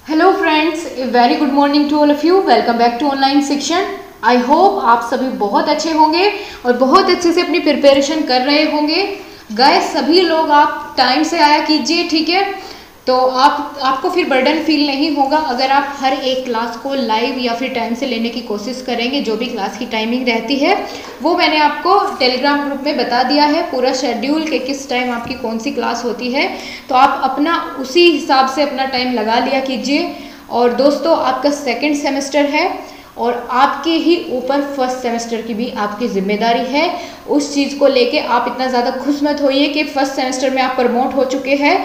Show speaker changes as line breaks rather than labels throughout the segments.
Hello friends, very good morning to all of you. Welcome back to online section. I hope आप सभी बहुत अच्छे होंगे और बहुत अच्छे से अपनी प्रिपरेशन कर रहे होंगे। गाइस, सभी लोग आप टाइम से आया कीजिए, ठीक है? तो आपको फिर बर्डन फील नहीं होगा अगर आप हर एक क्लास को लाइव या फिर टाइम से लेने की कोशिश करेंगे। जो भी क्लास की टाइमिंग रहती है वो मैंने आपको टेलीग्राम ग्रुप में बता दिया है, पूरा शेड्यूल के किस टाइम आपकी कौन सी क्लास होती है। तो आप अपना उसी हिसाब से अपना टाइम लगा लिया कीजिए। और दोस्तों, आपका सेकेंड सेमेस्टर है और आपके ही ऊपर फर्स्ट सेमेस्टर की भी आपकी जिम्मेदारी है। उस चीज़ को लेके आप इतना ज़्यादा खुश मत होइए कि फर्स्ट सेमेस्टर में आप प्रमोट हो चुके हैं।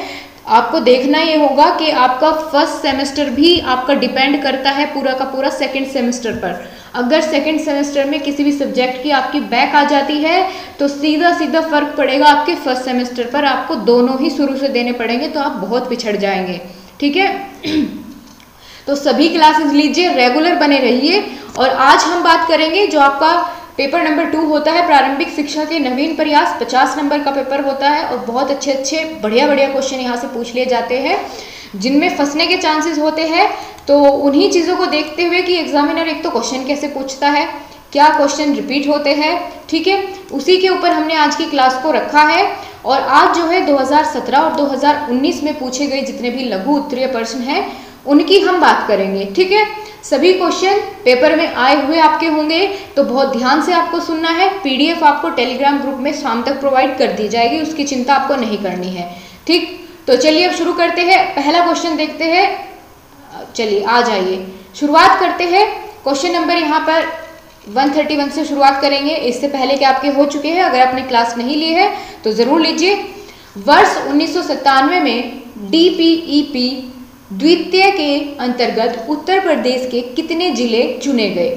आपको देखना ये होगा कि आपका फर्स्ट सेमेस्टर भी आपका डिपेंड करता है पूरा का पूरा सेकंड सेमेस्टर पर। अगर सेकंड सेमेस्टर में किसी भी सब्जेक्ट की आपकी बैक आ जाती है तो सीधा सीधा फर्क पड़ेगा आपके फर्स्ट सेमेस्टर पर। आपको दोनों ही शुरू से देने पड़ेंगे तो आप बहुत पिछड़ जाएंगे, ठीक है? तो सभी क्लासेस लीजिए, रेगुलर बने रहिए। और आज हम बात करेंगे जो आपका पेपर नंबर 2 होता है, प्रारंभिक शिक्षा के नवीन प्रयास। 50 नंबर का पेपर होता है और बहुत अच्छे अच्छे बढ़िया क्वेश्चन यहाँ से पूछ लिए जाते हैं जिनमें फंसने के चांसेस होते हैं। तो उन्हीं चीज़ों को देखते हुए कि एग्जामिनर एक तो क्वेश्चन कैसे पूछता है, क्या क्वेश्चन रिपीट होते हैं, ठीक है, उसी के ऊपर हमने आज की क्लास को रखा है। और आज जो है 2017 और 2019 में पूछे गए जितने भी लघु उत्तरीय प्रश्न हैं उनकी हम बात करेंगे, ठीक है? सभी क्वेश्चन पेपर में आए हुए आपके होंगे तो बहुत ध्यान से आपको सुनना है। पीडीएफ आपको टेलीग्राम ग्रुप में शाम तक प्रोवाइड कर दी जाएगी, उसकी चिंता आपको नहीं करनी है, ठीक? तो चलिए अब शुरू करते हैं। पहला क्वेश्चन देखते हैं। चलिए आ जाइए, शुरुआत करते हैं। क्वेश्चन नंबर यहाँ पर 131 से शुरुआत करेंगे। इससे पहले के आपके हो चुके हैं, अगर आपने क्लास नहीं ली है तो जरूर लीजिए। वर्ष 1997 में डीपीईपी द्वितीय के अंतर्गत उत्तर प्रदेश के कितने जिले चुने गए?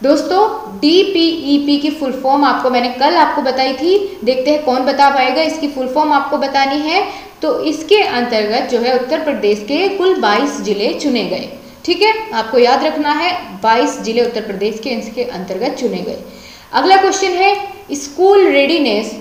दोस्तों, डीपीईपी की फुल फॉर्म आपको मैंने कल आपको बताई थी। देखते हैं कौन बता पाएगा। इसकी फुल फॉर्म आपको बतानी है। तो इसके अंतर्गत जो है उत्तर प्रदेश के कुल 22 जिले चुने गए, ठीक है? आपको याद रखना है 22 जिले उत्तर प्रदेश के इसके अंतर्गत चुने गए। अगला क्वेश्चन है, स्कूल रेडीनेस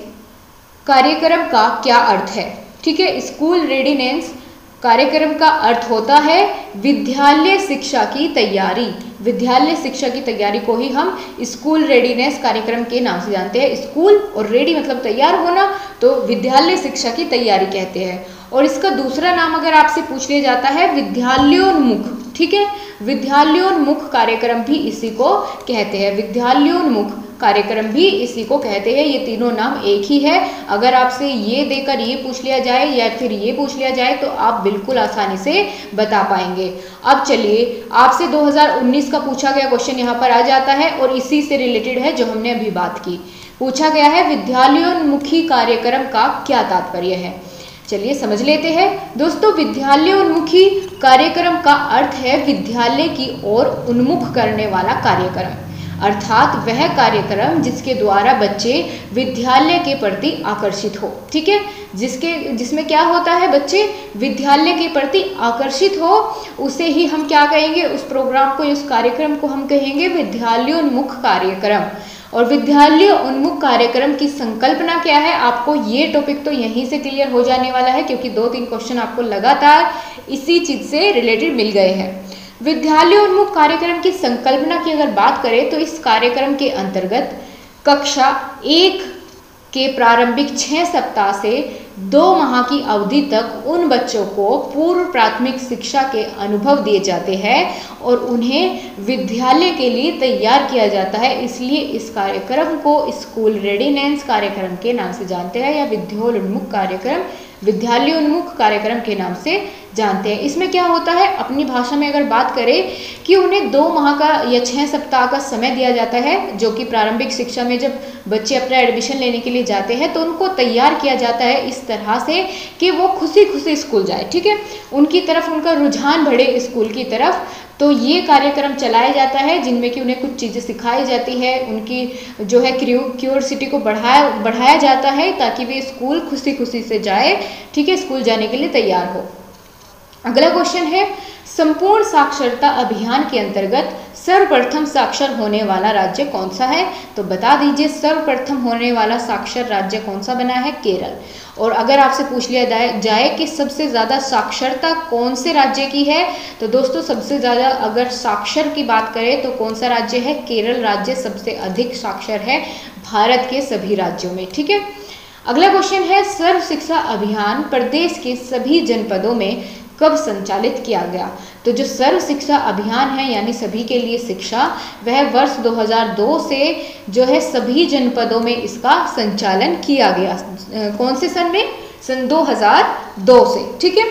कार्यक्रम का क्या अर्थ है? ठीक है, स्कूल रेडीनेस कार्यक्रम का अर्थ होता है विद्यालय शिक्षा की तैयारी। विद्यालय शिक्षा की तैयारी को ही हम स्कूल रेडीनेस कार्यक्रम के नाम से जानते हैं। स्कूल और रेडी मतलब तैयार होना, तो विद्यालय शिक्षा की तैयारी कहते हैं। और इसका दूसरा नाम अगर आपसे पूछ लिया जाता है विद्यालयोन्मुख, ठीक है? विद्यालयोन्मुख कार्यक्रम भी इसी को कहते हैं। विद्यालयोन्मुख कार्यक्रम भी इसी को कहते हैं। ये तीनों नाम एक ही है। अगर आपसे ये देकर ये पूछ लिया जाए या फिर ये पूछ लिया जाए तो आप बिल्कुल आसानी से बता पाएंगे। अब चलिए, आपसे 2019 का पूछा गया क्वेश्चन यहाँ पर आ जाता है और इसी से रिलेटेड है जो हमने अभी बात की। पूछा गया है विद्यालयोन्मुखी कार्यक्रम का क्या तात्पर्य है? चलिए समझ लेते हैं। दोस्तों, विद्यालयोन्मुखी कार्यक्रम का अर्थ है विद्यालय की ओर उन्मुख करने वाला कार्यक्रम, अर्थात वह कार्यक्रम जिसके द्वारा बच्चे विद्यालय के प्रति आकर्षित हो, ठीक है? जिसमें क्या होता है, बच्चे विद्यालय के प्रति आकर्षित हो, उसे ही हम क्या कहेंगे? उस प्रोग्राम को, उस कार्यक्रम को हम कहेंगे विद्यालयोन्मुख कार्यक्रम। और विद्यालय उन्मुख कार्यक्रम की संकल्पना क्या है? आपको ये टॉपिक तो यहीं से क्लियर हो जाने वाला है क्योंकि 2-3 क्वेश्चन आपको लगातार इसी चीज से रिलेटेड मिल गए हैं। विद्यालयोन्मुख कार्यक्रम की संकल्पना की अगर बात करें तो इस कार्यक्रम के अंतर्गत कक्षा 1 के प्रारंभिक 6 सप्ताह से 2 माह की अवधि तक उन बच्चों को पूर्व प्राथमिक शिक्षा के अनुभव दिए जाते हैं और उन्हें विद्यालय के लिए तैयार किया जाता है। इसलिए इस कार्यक्रम को स्कूल रेडीनेस कार्यक्रम के नाम से जानते हैं या विद्यालयोन्मुख कार्यक्रम के नाम से जानते हैं। इसमें क्या होता है, अपनी भाषा में अगर बात करें कि उन्हें 2 माह का या 6 सप्ताह का समय दिया जाता है, जो कि प्रारंभिक शिक्षा में जब बच्चे अपना एडमिशन लेने के लिए जाते हैं तो उनको तैयार किया जाता है इस तरह से कि वो खुशी खुशी स्कूल जाए, ठीक है? उनकी तरफ उनका रुझान बढ़े स्कूल की तरफ। तो ये कार्यक्रम चलाया जाता है जिनमें कि उन्हें कुछ चीज़ें सिखाई जाती है, उनकी जो है क्यूरियोसिटी को बढ़ाया जाता है ताकि वे स्कूल खुशी खुशी से जाए, ठीक है? स्कूल जाने के लिए तैयार हो। अगला क्वेश्चन है, संपूर्ण साक्षरता अभियान के अंतर्गत सर्वप्रथम साक्षर होने वाला राज्य कौन सा है? तो बता दीजिए, सर्वप्रथम होने वाला साक्षर राज्य कौन सा बना है? केरल। और अगर आपसे पूछ लिया जाए कि सबसे ज़्यादा साक्षरता कौन से राज्य की है, तो दोस्तों सबसे ज़्यादा अगर साक्षर की बात करें तो कौन सा राज्य है? केरल राज्य सबसे अधिक साक्षर है भारत के सभी राज्यों में। ठीक है, अगला क्वेश्चन है, सर्व शिक्षा अभियान प्रदेश के सभी जनपदों में कब संचालित किया गया? तो जो सर्व शिक्षा अभियान है यानी सभी के लिए शिक्षा, वह वर्ष 2002 से जो है सभी जनपदों में इसका संचालन किया गया। कौन से सन में? सन 2002 से। ठीक है,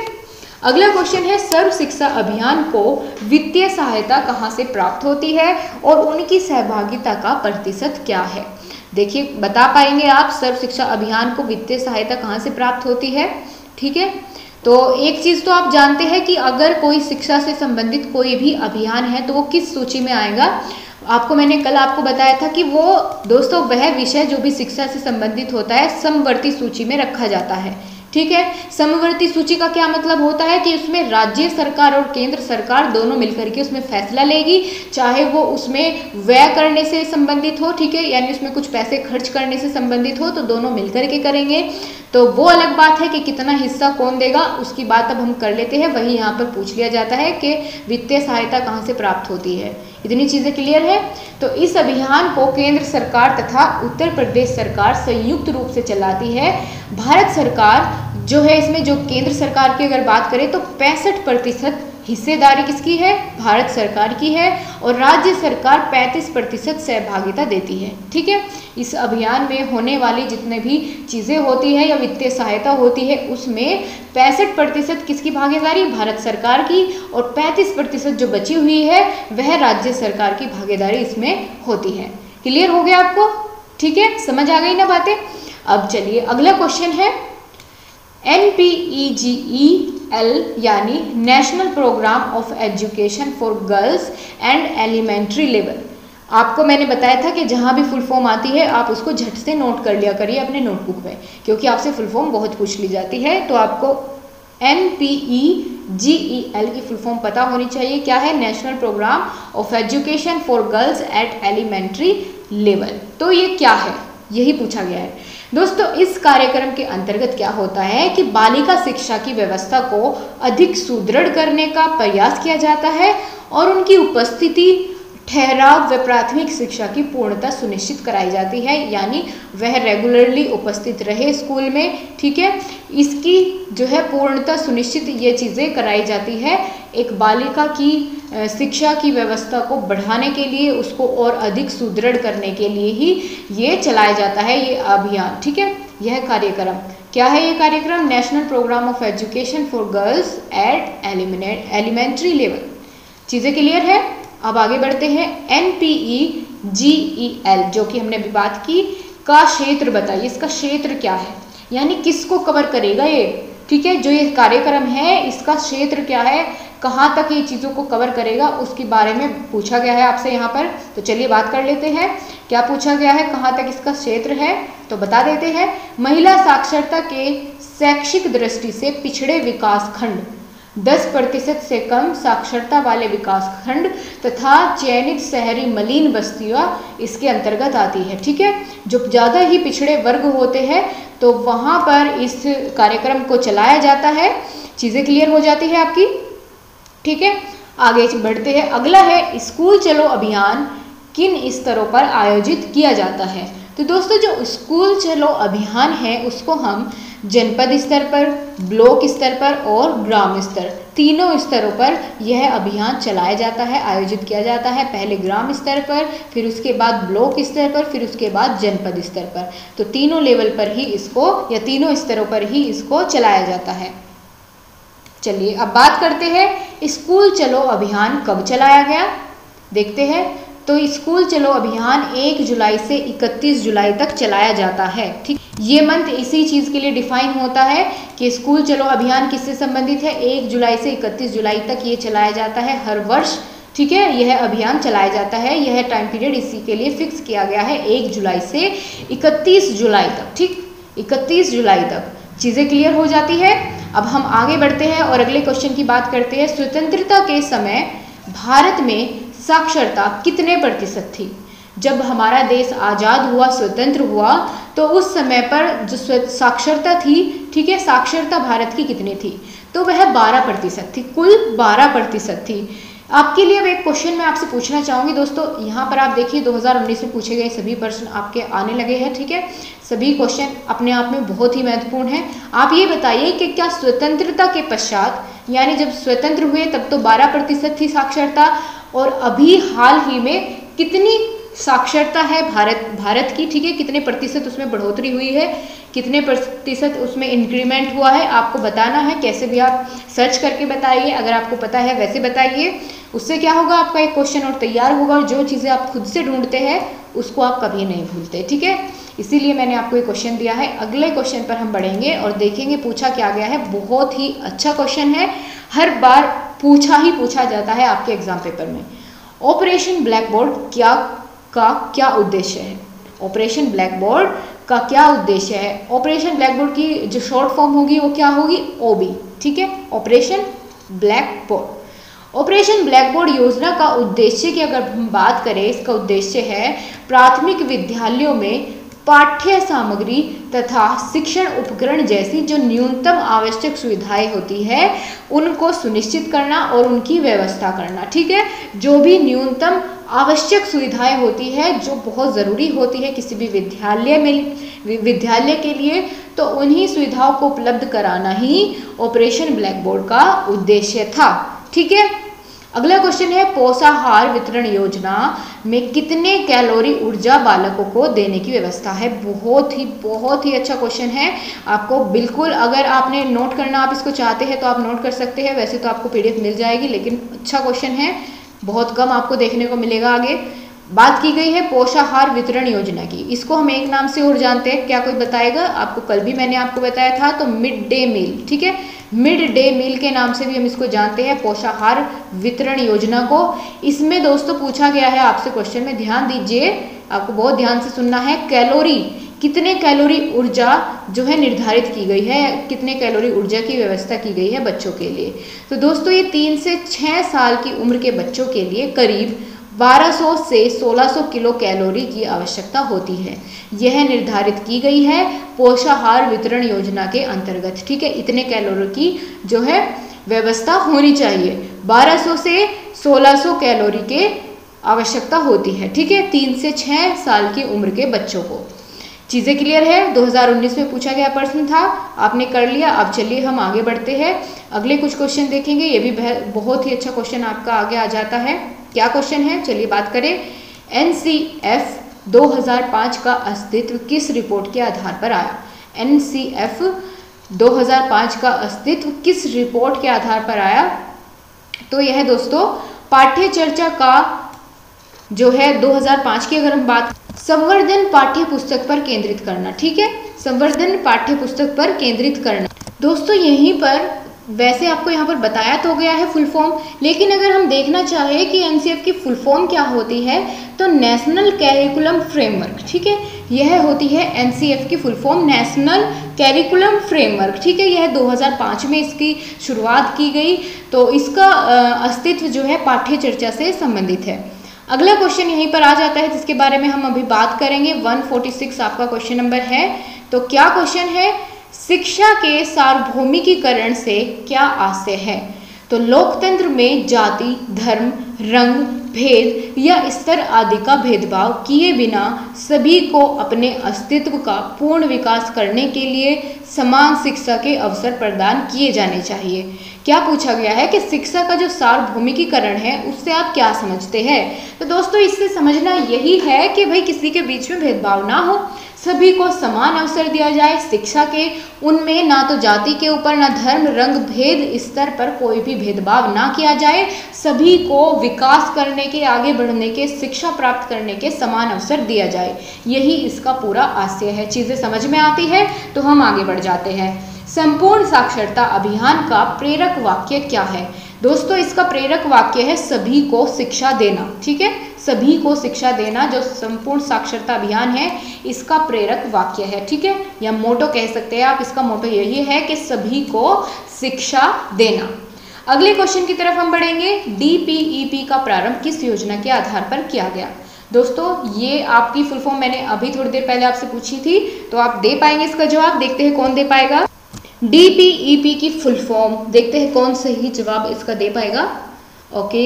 अगला क्वेश्चन है, सर्व शिक्षा अभियान को वित्तीय सहायता कहाँ से प्राप्त होती है और उनकी सहभागिता का प्रतिशत क्या है? देखिए, बता पाएंगे आप सर्व शिक्षा अभियान को वित्तीय सहायता कहाँ से प्राप्त होती है? ठीक है, तो एक चीज़ तो आप जानते हैं कि अगर कोई शिक्षा से संबंधित कोई भी अभियान है तो वो किस सूची में आएगा? आपको मैंने कल आपको बताया था कि वो दोस्तों वह विषय जो भी शिक्षा से संबंधित होता है समवर्ती सूची में रखा जाता है। ठीक है, समवर्ती सूची का क्या मतलब होता है कि उसमें राज्य सरकार और केंद्र सरकार दोनों मिलकर के उसमें फैसला लेगी, चाहे वो उसमें व्यय करने से संबंधित हो, ठीक है, यानी उसमें कुछ पैसे खर्च करने से संबंधित हो, तो दोनों मिलकर के करेंगे। तो वो अलग बात है कि कितना हिस्सा कौन देगा, उसकी बात अब हम कर लेते हैं। वही यहाँ पर पूछ लिया जाता है कि वित्तीय सहायता कहाँ से प्राप्त होती है। इतनी चीज़ें क्लियर है? तो इस अभियान को केंद्र सरकार तथा उत्तर प्रदेश सरकार संयुक्त रूप से चलाती है। भारत सरकार जो है इसमें, जो केंद्र सरकार की अगर बात करें तो 65% हिस्सेदारी किसकी है? भारत सरकार की है। और राज्य सरकार 35% सहभागिता देती है। ठीक है, इस अभियान में होने वाली जितने भी चीज़ें होती है या वित्तीय सहायता होती है उसमें 65% किसकी भागीदारी? भारत सरकार की। और 35% जो बची हुई है वह राज्य सरकार की भागीदारी इसमें होती है। क्लियर हो गया आपको? ठीक है, समझ आ गई ना बातें? अब चलिए अगला क्वेश्चन है, NPEGEL यानी national programme of education for girls and elementary level. आपको मैंने बताया था कि जहाँ भी फुल फॉर्म आती है आप उसको झट से नोट कर लिया करिए अपने नोटबुक में, क्योंकि आपसे फुल फॉर्म बहुत पूछ ली जाती है। तो आपको NPEGEL की फुल फॉर्म पता होनी चाहिए। क्या है? National programme of education for girls at elementary level. तो ये क्या है, यही पूछा गया है दोस्तों। इस कार्यक्रम के अंतर्गत क्या होता है कि बालिका शिक्षा की व्यवस्था को अधिक सुदृढ़ करने का प्रयास किया जाता है और उनकी उपस्थिति, ठहराव व प्राथमिक शिक्षा की पूर्णता सुनिश्चित कराई जाती है, यानी वह रेगुलरली उपस्थित रहे स्कूल में। ठीक है, इसकी जो है पूर्णता सुनिश्चित ये चीज़ें कराई जाती है। एक बालिका की शिक्षा की व्यवस्था को बढ़ाने के लिए, उसको और अधिक सुदृढ़ करने के लिए ही ये चलाया जाता है ये अभियान। ठीक है, यह कार्यक्रम क्या है? ये कार्यक्रम national programme of education for girls at elementary level. चीज़ें क्लियर है? अब आगे बढ़ते हैं। NPEGEL जो कि हमने अभी बात की का क्षेत्र बताइए, इसका क्षेत्र क्या है, यानी किसको कवर करेगा ये? ठीक है, जो ये कार्यक्रम है इसका क्षेत्र क्या है, कहाँ तक ये चीज़ों को कवर करेगा, उसके बारे में पूछा गया है आपसे यहाँ पर। तो चलिए बात कर लेते हैं, क्या पूछा गया है, कहाँ तक इसका क्षेत्र है, तो बता देते हैं। महिला साक्षरता के शैक्षिक दृष्टि से पिछड़े विकास खंड, 10% से कम साक्षरता वाले विकासखंड तथा चयनित शहरी मलिन बस्तियां इसके अंतर्गत आती है। ठीक है, जो ज़्यादा ही पिछड़े वर्ग होते हैं तो वहाँ पर इस कार्यक्रम को चलाया जाता है। चीज़ें क्लियर हो जाती है आपकी? ठीक है, आगे बढ़ते हैं। अगला है, स्कूल चलो अभियान किन स्तरों पर आयोजित किया जाता है? तो दोस्तों जो स्कूल चलो अभियान है उसको हम जनपद स्तर पर, ब्लॉक स्तर पर और ग्राम स्तर, तीनों स्तरों पर यह अभियान चलाया जाता है, आयोजित किया जाता है। पहले ग्राम स्तर पर, फिर उसके बाद ब्लॉक स्तर पर, फिर उसके बाद जनपद स्तर पर। तो तीनों लेवल पर ही इसको या तीनों स्तरों पर ही इसको चलाया जाता है। चलिए अब बात करते हैं स्कूल चलो अभियान कब चलाया गया, देखते हैं। तो स्कूल चलो अभियान 1 जुलाई से 31 जुलाई तक चलाया जाता है। ठीक, ये मंथ इसी चीज़ के लिए डिफाइन होता है कि स्कूल चलो अभियान किससे संबंधित है। 1 जुलाई से 31 जुलाई तक ये चलाया जाता है हर वर्ष। ठीक है, यह अभियान चलाया जाता है, यह टाइम पीरियड इसी के लिए फिक्स किया गया है 1 जुलाई से 31 जुलाई तक। ठीक, 31 जुलाई तक। चीज़ें क्लियर हो जाती है। अब हम आगे बढ़ते हैं और अगले क्वेश्चन की बात करते हैं। स्वतंत्रता के समय भारत में साक्षरता कितने प्रतिशत थी? जब हमारा देश आज़ाद हुआ, स्वतंत्र हुआ, तो उस समय पर जो साक्षरता थी, ठीक है, साक्षरता भारत की कितनी थी? तो वह 12% थी, कुल 12% थी। आपके लिए अब एक क्वेश्चन मैं आपसे पूछना चाहूँगी दोस्तों। यहाँ पर आप देखिए 2019 में पूछे गए सभी प्रश्न आपके आने लगे हैं, ठीक है। सभी क्वेश्चन अपने आप में बहुत ही महत्वपूर्ण हैं। आप ये बताइए कि क्या स्वतंत्रता के पश्चात, यानी जब स्वतंत्र हुए तब तो 12% थी साक्षरता, और अभी हाल ही में कितनी साक्षरता है भारत की, ठीक है, कितने प्रतिशत उसमें बढ़ोतरी हुई है, कितने प्रतिशत उसमें इंक्रीमेंट हुआ है, आपको बताना है। कैसे भी आप सर्च करके बताइए, अगर आपको पता है वैसे बताइए। उससे क्या होगा, आपका एक क्वेश्चन और तैयार होगा, और जो चीज़ें आप खुद से ढूंढते हैं उसको आप कभी नहीं भूलते, ठीक है। इसीलिए मैंने आपको एक क्वेश्चन दिया है। अगले क्वेश्चन पर हम बढ़ेंगे और देखेंगे पूछा क्या गया है। बहुत ही अच्छा क्वेश्चन है, हर बार पूछा जाता है आपके एग्जाम पेपर में। ऑपरेशन ब्लैक बोर्ड का क्या उद्देश्य है? ऑपरेशन ब्लैक बोर्ड का क्या उद्देश्य है? ऑपरेशन ब्लैक बोर्ड की जो शॉर्ट फॉर्म होगी वो क्या होगी? OB, ठीक है, operation black board. Operation black board योजना का उद्देश्य की अगर हम बात करें, इसका उद्देश्य है प्राथमिक विद्यालयों में पाठ्य सामग्री तथा शिक्षण उपकरण जैसी जो न्यूनतम आवश्यक सुविधाएं होती है उनको सुनिश्चित करना और उनकी व्यवस्था करना, ठीक है। जो भी न्यूनतम आवश्यक सुविधाएं होती है जो बहुत ज़रूरी होती है किसी भी विद्यालय के लिए, तो उन्हीं सुविधाओं को उपलब्ध कराना ही ऑपरेशन ब्लैक बोर्ड का उद्देश्य था, ठीक है। अगला क्वेश्चन है, पोषाहार वितरण योजना में कितने कैलोरी ऊर्जा बालकों को देने की व्यवस्था है? बहुत ही अच्छा क्वेश्चन है। आपको बिल्कुल, अगर आपने नोट करना, आप इसको चाहते हैं तो आप नोट कर सकते हैं। वैसे तो आपको PDF मिल जाएगी, लेकिन अच्छा क्वेश्चन है, बहुत कम आपको देखने को मिलेगा। आगे बात की गई है पोषाहार वितरण योजना की। इसको हम एक नाम से और जानते हैं, क्या कोई बताएगा? आपको कल भी मैंने आपको बताया था, तो मिड डे मील, ठीक है, मिड डे मील के नाम से भी हम इसको जानते हैं, पोषाहार वितरण योजना को। इसमें दोस्तों पूछा गया है आपसे क्वेश्चन में, ध्यान दीजिए, आपको बहुत ध्यान से सुनना है। कैलोरी, कितने कैलोरी ऊर्जा जो है निर्धारित की गई है, कितने कैलोरी ऊर्जा की व्यवस्था की गई है बच्चों के लिए? तो दोस्तों ये 3 से 6 साल की उम्र के बच्चों के लिए करीब 1200 से 1600 किलो कैलोरी की आवश्यकता होती है। यह निर्धारित की गई है पोषाहार वितरण योजना के अंतर्गत, ठीक है। इतने कैलोरी की जो है व्यवस्था होनी चाहिए, 1200 से 1600 कैलोरी के आवश्यकता होती है, ठीक है, 3 से 6 साल की उम्र के बच्चों को। चीज़ें क्लियर है? 2019 में पूछा गया प्रश्न था, आपने कर लिया। अब चलिए हम आगे बढ़ते हैं, अगले कुछ क्वेश्चन देखेंगे। ये भी बहुत ही अच्छा क्वेश्चन आपका आगे आ जाता है। क्या क्वेश्चन है, चलिए बात करें। NCF 2005 का अस्तित्व किस रिपोर्ट के आधार पर आया? NCF 2005 का अस्तित्व किस रिपोर्ट के आधार पर आया? तो यह दोस्तों पाठ्य चर्चा का जो है 2005 की अगर हम बात, संवर्धन पाठ्य पुस्तक पर केंद्रित करना, ठीक है, संवर्धन पाठ्य पुस्तक पर केंद्रित करना। दोस्तों यहीं पर वैसे आपको यहाँ पर बताया तो गया है फुल फॉर्म, लेकिन अगर हम देखना चाहें कि NCF की फुल फॉर्म क्या होती है, तो नेशनल कैरिकुलम फ्रेमवर्क, ठीक है, यह होती है NCF की full form, national curriculum framework, ठीक है। यह 2005 में इसकी शुरुआत की गई, तो इसका अस्तित्व जो है पाठ्य चर्चा से संबंधित है। अगला क्वेश्चन यहीं पर आ जाता है जिसके बारे में हम अभी बात करेंगे। 146 आपका क्वेश्चन नंबर है। तो क्या क्वेश्चन है, शिक्षा के सार्वभौमिकीकरण से क्या आशय है? तो लोकतंत्र में जाति, धर्म, रंग, भेद या स्तर आदि का भेदभाव किए बिना सभी को अपने अस्तित्व का पूर्ण विकास करने के लिए समान शिक्षा के अवसर प्रदान किए जाने चाहिए। क्या पूछा गया है कि शिक्षा का जो सार्वभौमिकीकरण है उससे आप क्या समझते हैं? तो दोस्तों इससे समझना यही है कि भाई किसी के बीच में भेदभाव ना हो, सभी को समान अवसर दिया जाए शिक्षा के, उनमें ना तो जाति के ऊपर, ना धर्म, रंग, भेद स्तर पर कोई भी भेदभाव ना किया जाए, सभी को विकास करने के, आगे बढ़ने के, शिक्षा प्राप्त करने के समान अवसर दिया जाए। यही इसका पूरा आशय है। चीज़ें समझ में आती है तो हम आगे बढ़ जाते हैं। संपूर्ण साक्षरता अभियान का प्रेरक वाक्य क्या है? दोस्तों इसका प्रेरक वाक्य है सभी को शिक्षा देना, ठीक है, सभी को शिक्षा देना जो संपूर्ण साक्षरता अभियान है इसका प्रेरक वाक्य है, ठीक है, या मोटो कह सकते हैं आप। इसका मोटो यही है कि सभी को शिक्षा देना। अगले क्वेश्चन की तरफ हम बढ़ेंगे। डीपीईपी का प्रारंभ किस योजना के आधार पर किया गया? दोस्तों ये आपकी फुल फॉर्म मैंने अभी थोड़ी देर पहले आपसे पूछी थी, तो आप दे पाएंगे इसका जवाब? देखते हैं कौन दे पाएगा। डीपीईपी की फुल फॉर्म देखते हैं कौन सही जवाब इसका दे पाएगा। ओके,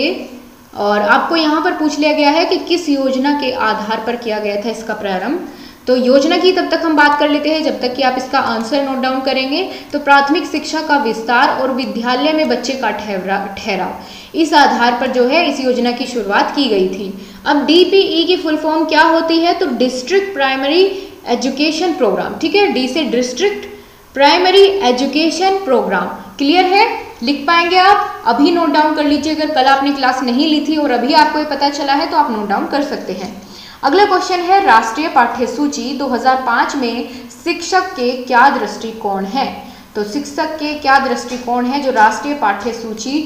और आपको यहाँ पर पूछ लिया गया है कि किस योजना के आधार पर किया गया था इसका प्रारंभ। तो योजना की तब तक हम बात कर लेते हैं जब तक कि आप इसका आंसर नोट डाउन करेंगे। तो प्राथमिक शिक्षा का विस्तार और विद्यालय में बच्चे का ठहराव, इस आधार पर जो है इस योजना की शुरुआत की गई थी। अब डीपीई की फुल फॉर्म क्या होती है? तो डिस्ट्रिक्ट प्राइमरी एजुकेशन प्रोग्राम। ठीक है, डी से district primary education programme. Clear है? लिख पाएंगे आप? अभी नोट डाउन कर लीजिए, अगर कल आपने क्लास नहीं ली थी और अभी आपको ये पता चला है तो आप नोट डाउन कर सकते हैं। अगला क्वेश्चन है, राष्ट्रीय पाठ्यसूची 2005 में शिक्षक के क्या दृष्टिकोण है? तो शिक्षक के क्या दृष्टिकोण है? जो राष्ट्रीय पाठ्यसूची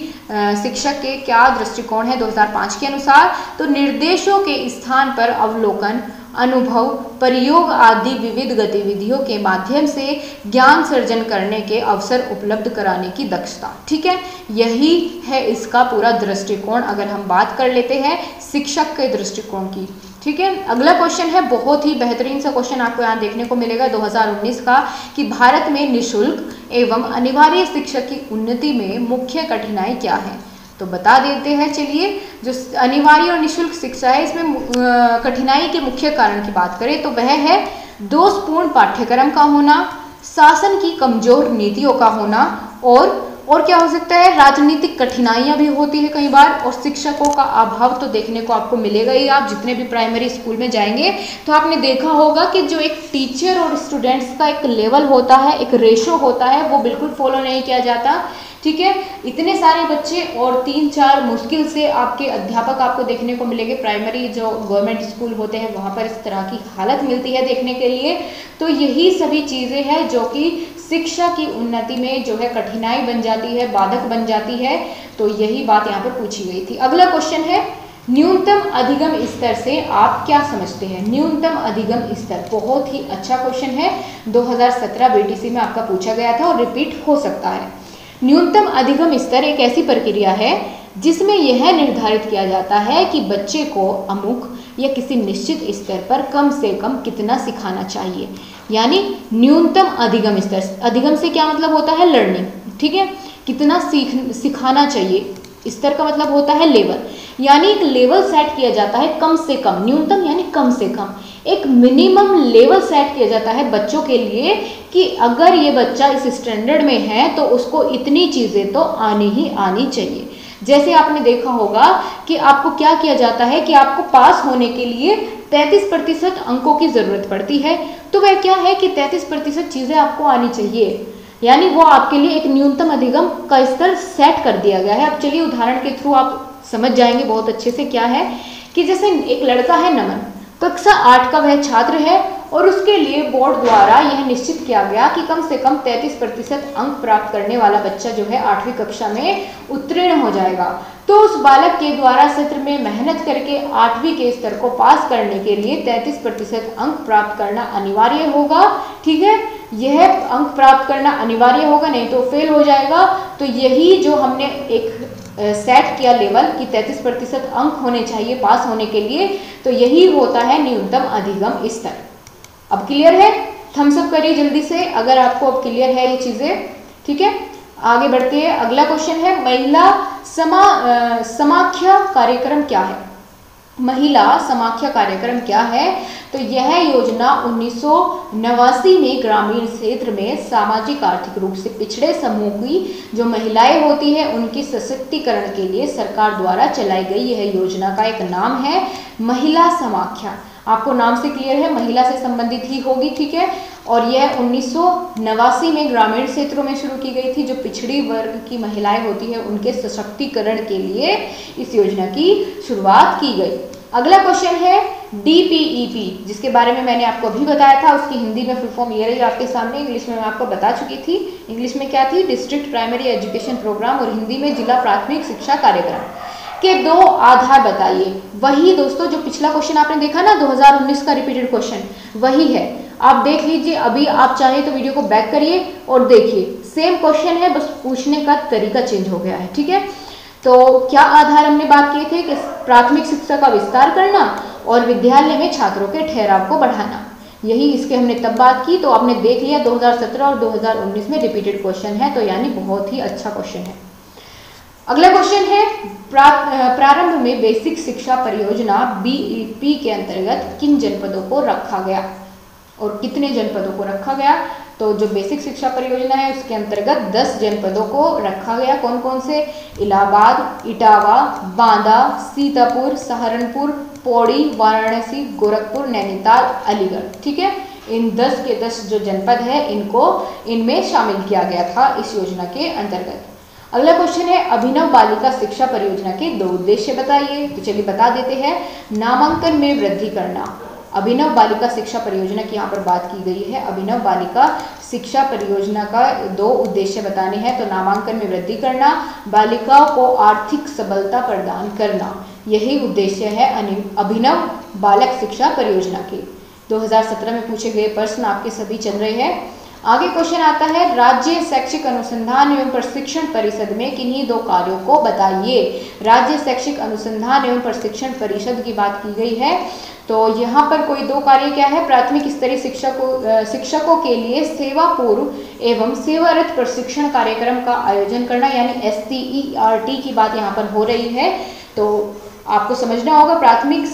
शिक्षक के क्या दृष्टिकोण है 2005 के अनुसार? तो निर्देशों के स्थान पर अवलोकन, अनुभव, प्रयोग आदि विविध गतिविधियों के माध्यम से ज्ञान सर्जन करने के अवसर उपलब्ध कराने की दक्षता। ठीक है, यही है इसका पूरा दृष्टिकोण अगर हम बात कर लेते हैं शिक्षक के दृष्टिकोण की। ठीक है, अगला क्वेश्चन है, बहुत ही बेहतरीन सा क्वेश्चन आपको यहाँ देखने को मिलेगा 2019 का, कि भारत में निःशुल्क एवं अनिवार्य शिक्षा की उन्नति में मुख्य कठिनाई क्या है? तो बता देते हैं चलिए। जो अनिवार्य और निःशुल्क शिक्षा है इसमें कठिनाई के मुख्य कारण की बात करें तो वह है दोषपूर्ण पाठ्यक्रम का होना, शासन की कमजोर नीतियों का होना, और क्या हो सकता है? राजनीतिक कठिनाइयां भी होती है कई बार, और शिक्षकों का अभाव तो देखने को आपको मिलेगा ही। आप जितने भी प्राइमरी स्कूल में जाएंगे तो आपने देखा होगा कि जो एक टीचर और स्टूडेंट्स का एक लेवल होता है, एक रेशो होता है, वो बिल्कुल फॉलो नहीं किया जाता। ठीक है, इतने सारे बच्चे और 3-4 मुश्किल से आपके अध्यापक आपको देखने को मिलेंगे। प्राइमरी जो गवर्नमेंट स्कूल होते हैं वहाँ पर इस तरह की हालत मिलती है देखने के लिए। तो यही सभी चीज़ें हैं जो कि शिक्षा की उन्नति में जो है कठिनाई बन जाती है, बाधक बन जाती है। तो यही बात यहाँ पर पूछी गई थी। अगला क्वेश्चन है, न्यूनतम अधिगम स्तर से आप क्या समझते हैं? न्यूनतम अधिगम स्तर बहुत ही अच्छा क्वेश्चन है, 2017 बीटीसी में आपका पूछा गया था और रिपीट हो सकता है। न्यूनतम अधिगम स्तर एक ऐसी प्रक्रिया है जिसमें यह निर्धारित किया जाता है कि बच्चे को अमुक या किसी निश्चित स्तर पर कम से कम कितना सिखाना चाहिए। यानी न्यूनतम अधिगम स्तर, अधिगम से क्या मतलब होता है? लर्निंग। ठीक है, कितना सिखाना चाहिए, स्तर का मतलब होता है लेवल, यानी एक लेवल सेट किया जाता है कम से कम। न्यूनतम यानी कम से कम, एक मिनिमम लेवल सेट किया जाता है बच्चों के लिए कि अगर ये बच्चा इस स्टैंडर्ड में है तो उसको इतनी चीज़ें तो आनी ही आनी चाहिए। जैसे आपने देखा होगा कि आपको क्या किया जाता है कि आपको पास होने के लिए 33% अंकों की ज़रूरत पड़ती है। तो वह क्या है कि 33% चीज़ें आपको आनी चाहिए, यानी वो आपके लिए एक न्यूनतम अधिगम का स्तर सेट कर दिया गया है। अब चलिए उदाहरण के थ्रू आप समझ जाएंगे बहुत अच्छे से। क्या है कि जैसे एक लड़का है नमन, कक्षा 8 का वह छात्र है और उसके लिए बोर्ड द्वारा यह निश्चित किया गया कि कम से कम 33% अंक प्राप्त करने वाला बच्चा जो है 8वीं कक्षा में उत्तीर्ण हो जाएगा। तो उस बालक के द्वारा सत्र में मेहनत करके 8वीं के स्तर को पास करने के लिए 33% अंक प्राप्त करना अनिवार्य होगा। ठीक है, यह अंक प्राप्त करना अनिवार्य होगा, नहीं तो फेल हो जाएगा। तो यही जो हमने एक सेट किया लेवल कि 33% अंक होने चाहिए पास होने के लिए, तो यही होता है न्यूनतम अधिगम स्तर। अब क्लियर है? थम्स अप करिए जल्दी से अगर आपको अब क्लियर है ये चीजें। ठीक है, आगे बढ़ते हैं। अगला क्वेश्चन है, महिला समाख्या कार्यक्रम क्या है? महिला समाख्या कार्यक्रम क्या है? तो यह योजना 1989 में ग्रामीण क्षेत्र में सामाजिक आर्थिक रूप से पिछड़े समूह की जो महिलाएं होती है उनके सशक्तिकरण के लिए सरकार द्वारा चलाई गई यह योजना का एक नाम है महिला समाख्या। आपको नाम से क्लियर है, महिला से संबंधित ही होगी। ठीक है, और यह 1989 में ग्रामीण क्षेत्रों में शुरू की गई थी। जो पिछड़ी वर्ग की महिलाएं होती है उनके सशक्तिकरण के लिए इस योजना की शुरुआत की गई। अगला क्वेश्चन है डीपीईपी, जिसके बारे में मैंने आपको अभी बताया था। उसकी हिंदी में फुल फॉर्म ये रही आपके सामने, इंग्लिश में मैं आपको बता चुकी थी। इंग्लिश में क्या थी? डिस्ट्रिक्ट प्राइमरी एजुकेशन प्रोग्राम, और हिंदी में जिला प्राथमिक शिक्षा कार्यक्रम। के 2 आधार बताइए। वही दोस्तों जो पिछला क्वेश्चन आपने देखा ना 2019 का रिपीटेड क्वेश्चन, वही है। आप देख लीजिए, अभी आप चाहे तो वीडियो को बैक करिए और देखिए सेम क्वेश्चन है, बस पूछने का तरीका चेंज हो गया है। ठीक है, तो क्या आधार हमने बात किए थे कि प्राथमिक शिक्षा का विस्तार करना और विद्यालय में छात्रों के ठहराव को बढ़ाना, यही इसके हमने तब बात की। तो आपने देख लिया 2017 और 2019 में रिपीटेड क्वेश्चन है, तो यानी बहुत ही अच्छा क्वेश्चन है। अगला क्वेश्चन है प्रारंभ में बेसिक शिक्षा परियोजना BEP के अंतर्गत किन जनपदों को रखा गया और कितने जनपदों को रखा गया। तो जो बेसिक शिक्षा परियोजना है उसके अंतर्गत 10 जनपदों को रखा गया। कौन कौन से? इलाहाबाद, इटावा, बांदा, सीतापुर, सहारनपुर, पौड़ी, वाराणसी, गोरखपुर, नैनीताल, अलीगढ़। ठीक है, इन 10 के 10 जो जनपद है इनको इनमें शामिल किया गया था इस योजना के अंतर्गत। अगला क्वेश्चन है अभिनव बालिका शिक्षा परियोजना के 2 उद्देश्य बताइए। तो चलिए बता देते हैं। नामांकन में वृद्धि करना, अभिनव बालिका शिक्षा परियोजना की यहाँ पर बात की गई है। अभिनव बालिका शिक्षा परियोजना का 2 उद्देश्य बताने हैं। तो नामांकन में वृद्धि करना, बालिकाओं को आर्थिक सबलता प्रदान करना, यही उद्देश्य है अभिनव बालक शिक्षा परियोजना के। 2017 में पूछे गए प्रश्न आपके सभी चल रहे हैं। आगे क्वेश्चन आता है राज्य शैक्षिक अनुसंधान एवं प्रशिक्षण परिषद में किन्हीं 2 कार्यों को बताइए। राज्य शैक्षिक अनुसंधान एवं प्रशिक्षण परिषद की बात की गई है। तो यहाँ पर कोई 2 कार्य क्या है? प्राथमिक स्तरीय शिक्षकों के लिए सेवा पूर्व एवं सेवारत प्रशिक्षण कार्यक्रम का आयोजन करना, यानी STERT की बात यहाँ पर हो रही है। तो आपको समझना होगा प्राथमिक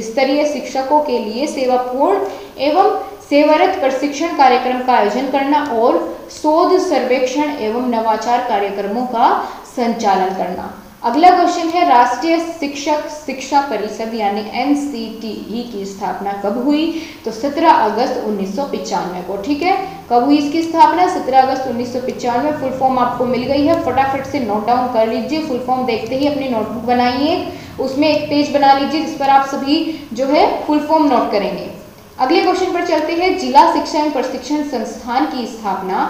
स्तरीय शिक्षकों के लिए सेवापूर्ण एवं सेवारत प्रशिक्षण कार्यक्रम का आयोजन करना और शोध सर्वेक्षण एवं नवाचार कार्यक्रमों का संचालन करना। अगला क्वेश्चन है राष्ट्रीय शिक्षक शिक्षा परिषद यानी NCTE की स्थापना कब हुई? तो 17 अगस्त 1995 को। ठीक है, कब हुई इसकी स्थापना? 17 अगस्त 1995। फुल फॉर्म आपको मिल गई है, फटाफट से नोट डाउन कर लीजिए। फुल फॉर्म देखते ही अपनी नोटबुक बनाइए, उसमें एक पेज बना लीजिए जिस पर आप सभी जो है फुल फॉर्म नोट करेंगे। अगले क्वेश्चन पर चलते हैं। जिला शिक्षा एवं प्रशिक्षण संस्थान की स्थापना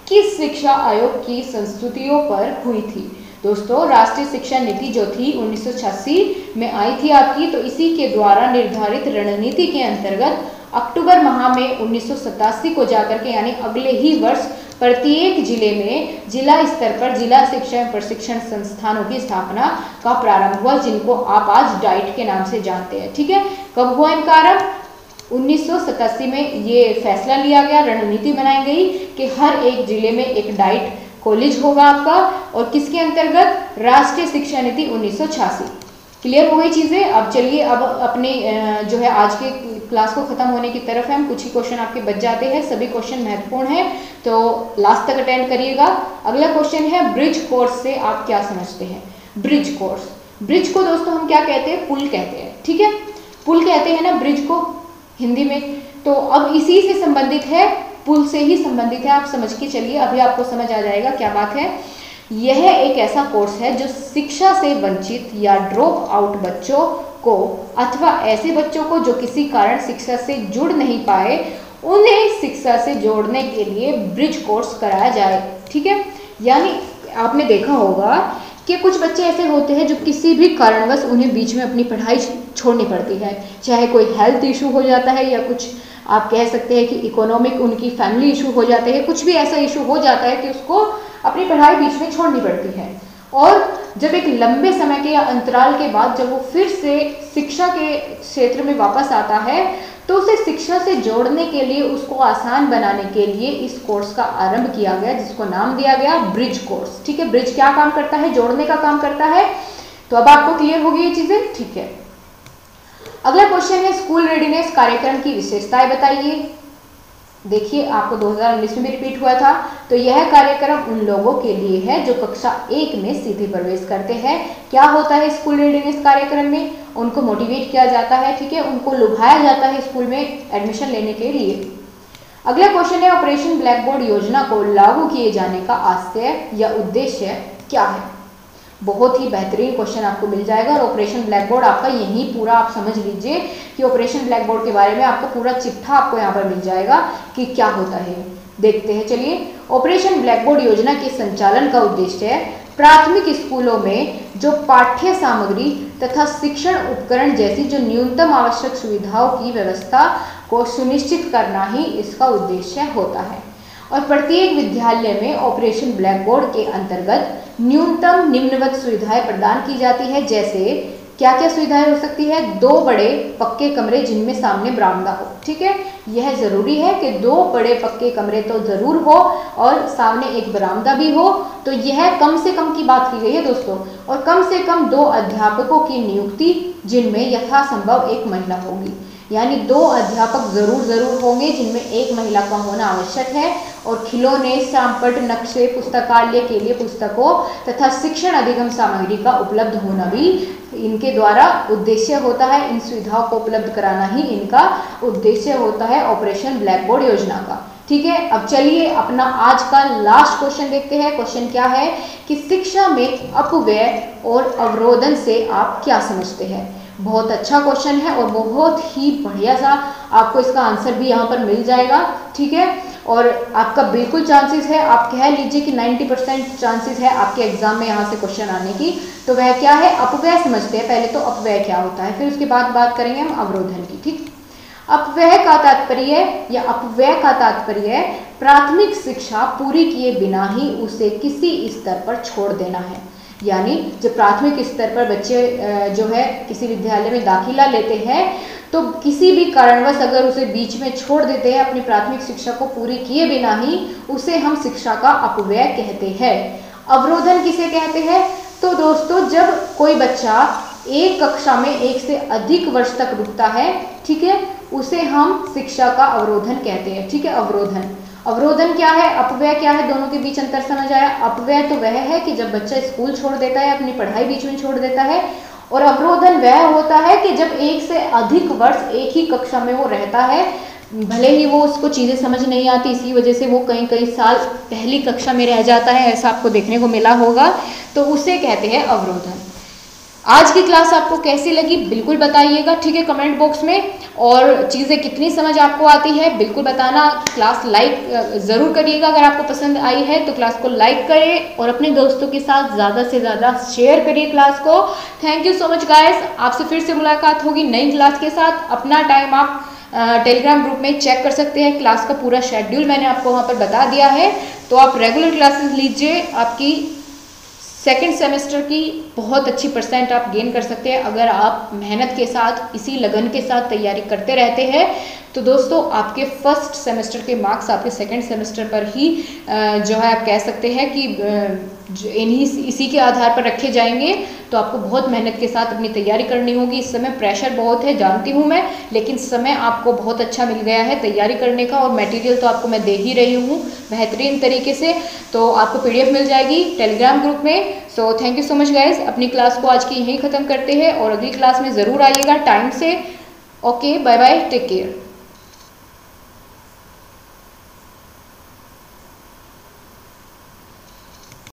किस शिक्षा आयोग की संस्तुतियों पर हुई थी? दोस्तों, राष्ट्रीय शिक्षा नीति जो थी 1986 में आई थी आपकी, तो इसी के द्वारा निर्धारित रणनीति के अंतर्गत अक्टूबर माह में 1987 को जाकर के यानी अगले ही वर्ष प्रत्येक जिले में जिला स्तर पर जिला शिक्षा एवं प्रशिक्षण संस्थानों की स्थापना का प्रारंभ हुआ, जिनको आप आज डाइट के नाम से जानते हैं। ठीक है, कब हुआ इनका आरंभ? 1987 में ये फैसला लिया गया, रणनीति बनाई गई कि हर एक जिले में एक डाइट कॉलेज होगा आपका, और किसके अंतर्गत? राष्ट्रीय शिक्षा नीति 1986। क्लियर हो गई चीजें। अब चलिए अब अपने जो है आज के क्लास को खत्म होने की तरफ है। हम कुछ ही क्वेश्चन आपके बच जाते हैं, सभी क्वेश्चन महत्वपूर्ण हैं, तो लास्ट तक अटेंड करिएगा। अगला क्वेश्चन है ब्रिज कोर्स से आप क्या समझते हैं? ब्रिज कोर्स, ब्रिज को दोस्तों हम क्या कहते हैं? पुल कहते हैं। ठीक है, पुल कहते हैं ना ब्रिज को हिंदी में। तो अब इसी से संबंधित है, पुल से ही संबंधित है, आप समझ के चलिए, अभी आपको समझ आ जाएगा क्या बात है। यह एक ऐसा कोर्स है जो शिक्षा से वंचित या ड्रॉप आउट बच्चों को अथवा ऐसे बच्चों को जो किसी कारण शिक्षा से जुड़ नहीं पाए, उन्हें शिक्षा से जोड़ने के लिए ब्रिज कोर्स कराया जाए। ठीक है, यानी आपने देखा होगा कि कुछ बच्चे ऐसे होते हैं जो किसी भी कारणवश उन्हें बीच में अपनी पढ़ाई छोड़नी पड़ती है, चाहे कोई हेल्थ इशू हो जाता है या कुछ आप कह सकते हैं कि इकोनॉमिक उनकी फैमिली इशू हो जाते हैं, कुछ भी ऐसा इशू हो जाता है कि उसको अपनी पढ़ाई बीच में छोड़नी पड़ती है। और जब एक लंबे समय के या अंतराल के बाद जब वो फिर से शिक्षा के क्षेत्र में वापस आता है, तो उसे शिक्षा से जोड़ने के लिए, उसको आसान बनाने के लिए इस कोर्स का आरंभ किया गया, जिसको नाम दिया गया ब्रिज कोर्स। ठीक है, ब्रिज क्या काम करता है? जोड़ने का काम करता है। तो अब आपको क्लियर हो गई ये चीजें। ठीक है, अगला क्वेश्चन है स्कूल रेडीनेस कार्यक्रम की विशेषताएं बताइए। देखिए, आपको 2019 में भी रिपीट हुआ था। तो यह कार्यक्रम उन लोगों के लिए है जो कक्षा 1 में सीधे प्रवेश करते हैं। क्या होता है स्कूल रेडीनेस कार्यक्रम में? उनको मोटिवेट किया जाता है, ठीक है, उनको लुभाया जाता है स्कूल में एडमिशन लेने के लिए। अगला क्वेश्चन है ऑपरेशन ब्लैक बोर्ड योजना को लागू किए जाने का आशय या उद्देश्य क्या है? बहुत ही बेहतरीन क्वेश्चन आपको मिल जाएगा, और ऑपरेशन ब्लैक बोर्ड आपका यही पूरा आप समझ लीजिए कि ऑपरेशन ब्लैक बोर्ड के बारे में आपको पूरा चिट्ठा आपको यहाँ पर मिल जाएगा कि क्या होता है। देखते हैं, चलिए। ऑपरेशन ब्लैक बोर्ड योजना के संचालन का उद्देश्य है प्राथमिक स्कूलों में जो पाठ्य सामग्री तथा शिक्षण उपकरण जैसी जो न्यूनतम आवश्यक सुविधाओं की व्यवस्था को सुनिश्चित करना ही इसका उद्देश्य होता है। और प्रत्येक विद्यालय में ऑपरेशन ब्लैक बोर्ड के अंतर्गत न्यूनतम निम्नवत सुविधाएं प्रदान की जाती है। जैसे क्या क्या सुविधाएं हो सकती है? 2 बड़े पक्के कमरे जिनमें सामने बरामदा हो। ठीक है, यह जरूरी है कि 2 बड़े पक्के कमरे तो जरूर हो और सामने एक बरामदा भी हो। तो यह कम से कम की बात की गई है दोस्तों। और कम से कम 2 अध्यापकों की नियुक्ति जिनमें यथासंभव एक महिला होगी, यानी 2 अध्यापक जरूर होंगे जिनमें एक महिला का होना आवश्यक है। और खिलौने, चांपट, नक्शे, पुस्तकालय के लिए पुस्तकों तथा शिक्षण अधिगम सामग्री का उपलब्ध होना भी इनके द्वारा उद्देश्य होता है। इन सुविधाओं को उपलब्ध कराना ही इनका उद्देश्य होता है ऑपरेशन ब्लैक बोर्ड योजना का। ठीक है, अब चलिए अपना आज का लास्ट क्वेश्चन देखते हैं। क्वेश्चन क्या है कि शिक्षा में अपव्यय और अवरोधन से आप क्या समझते हैं? बहुत अच्छा क्वेश्चन है और बहुत ही बढ़िया सा आपको इसका आंसर भी यहाँ पर मिल जाएगा। ठीक है, और आपका बिल्कुल चांसेस है, आप कह लीजिए कि 90% चांसेस है आपके एग्जाम में यहाँ से क्वेश्चन आने की। तो वह क्या है? अपव्यय समझते हैं पहले तो, अपव्यय क्या होता है, फिर उसके बाद बात करेंगे हम अवरोधन की। ठीक, अपव्यय का तात्पर्य या अपव्यय का तात्पर्य प्राथमिक शिक्षा पूरी किए बिना ही उसे किसी स्तर पर छोड़ देना है। यानी जब प्राथमिक स्तर पर बच्चे जो है किसी विद्यालय में दाखिला लेते हैं तो किसी भी कारणवश अगर उसे बीच में छोड़ देते हैं अपनी प्राथमिक शिक्षा को पूरी किए बिना ही, उसे हम शिक्षा का अपव्यय कहते हैं। अवरोधन किसे कहते हैं? तो दोस्तों जब कोई बच्चा एक कक्षा में 1 से अधिक वर्ष तक रुकता है, ठीक है, उसे हम शिक्षा का अवरोधन कहते हैं। ठीक है, अवरोधन क्या है, अपव्यय क्या है, दोनों के बीच अंतर समझ आया। अपव्यय तो वह है कि जब बच्चा स्कूल छोड़ देता है, अपनी पढ़ाई बीच में छोड़ देता है, और अवरोधन वह होता है कि जब 1 से अधिक वर्ष एक ही कक्षा में वो रहता है, भले ही वो उसको चीज़ें समझ नहीं आती, इसी वजह से वो कई साल पहली कक्षा में रह जाता है, ऐसा आपको देखने को मिला होगा, तो उसे कहते हैं अवरोधन। आज की क्लास आपको कैसी लगी बिल्कुल बताइएगा, ठीक है, कमेंट बॉक्स में। और चीज़ें कितनी समझ आपको आती है बिल्कुल बताना। क्लास लाइक ज़रूर करिएगा, अगर आपको पसंद आई है तो क्लास को लाइक करें और अपने दोस्तों के साथ ज़्यादा से ज़्यादा शेयर करिए क्लास को। Thank you so much guys, आपसे फिर से मुलाकात होगी नई क्लास के साथ। अपना टाइम आप टेलीग्राम ग्रुप में चेक कर सकते हैं, क्लास का पूरा शेड्यूल मैंने आपको वहाँ पर बता दिया है, तो आप रेगुलर क्लासेस लीजिए। आपकी सेकेंड सेमेस्टर की बहुत अच्छी % आप गेन कर सकते हैं अगर आप मेहनत के साथ, इसी लगन के साथ तैयारी करते रहते हैं। तो दोस्तों आपके फर्स्ट सेमेस्टर के मार्क्स आपके सेकेंड सेमेस्टर पर ही जो है आप कह सकते हैं कि इसी के आधार पर रखे जाएंगे। तो आपको बहुत मेहनत के साथ अपनी तैयारी करनी होगी। इस समय प्रेशर बहुत है, जानती हूँ मैं, लेकिन समय आपको बहुत अच्छा मिल गया है तैयारी करने का, और मटेरियल तो आपको मैं दे ही रही हूँ बेहतरीन तरीके से। तो आपको PDF मिल जाएगी टेलीग्राम ग्रुप में। So thank you so much guys, अपनी क्लास को आज की यहीं ख़त्म करते हैं और अगली क्लास में ज़रूर आइएगा टाइम से। Okay, bye bye, take care.